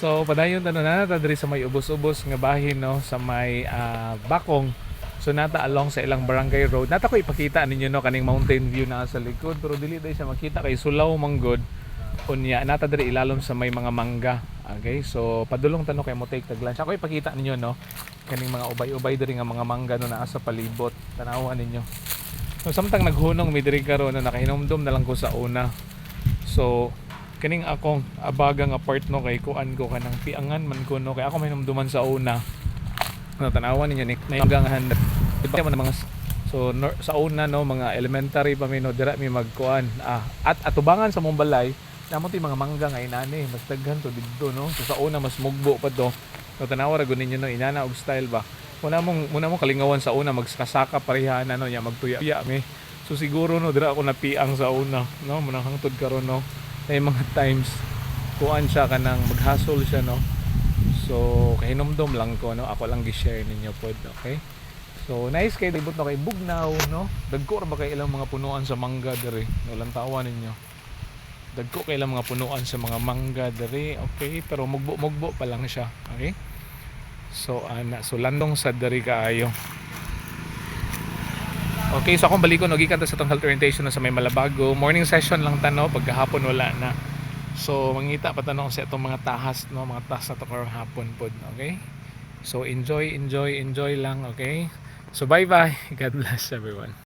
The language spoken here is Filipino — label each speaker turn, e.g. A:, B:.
A: So padayon na nata diri sa may ubos-ubos nga bahin no sa may Bakong. So nata along sa ilang barangay road. Nata ko ipakita ninyo no kaning mountain view na sa likod pero dili dai siya makita kay sulaw manggod. Unya nata diri ilalom sa may mga mangga. Okay? So padulong tano kay mo take tag lunch. Ako ipakita ninyo no kaning mga ubay-ubay diri nga mga mangga no naa sa palibot. Tanawan ninyo. So samtang naghunong mi diri karon no nakahinumdum na lang ko sa una. So kaning akong abaga nga part no kay kuan ko kanang piangan man ko no kay ako may numduman sa una no tanawan ninyo ni may hanggang iba man mga so sa una no mga elementary pa mi no dira mi magkuan at atubangan sa mong balay namo ti mga mangga nga inani mas daghan to didto no so sa una mas mugbo pa to no tanawa ra gud ninyo no inana og style ba muna mo kalingawan sa una magskasaka pareha na no nya magtuya mi so siguro no dira ako napiang sa una no munang hangtod karon no may mga times kuan siya kanang maghasol siya no so kahinomdom lang ko no ako lang gi-share ninyo pod okay so nice kay libot no kay Bugnaw no dagko ra ba kay ilang mga punuan sa mangga diri no lantawan ninyo dagko kay ilang mga punuan sa mga mangga diri okay pero mugbo pa lang siya okay so so landong sa diri kaayo. Okay, so akong balikon no gikan ta sa tong health orientation na sa may Malabago. Morning session lang tano pagkahapon wala na. So mangita pa tanong sa itong mga tahas no, mga tahas na to karong hapon pod, okay? So enjoy lang, okay? So bye-bye. God bless everyone.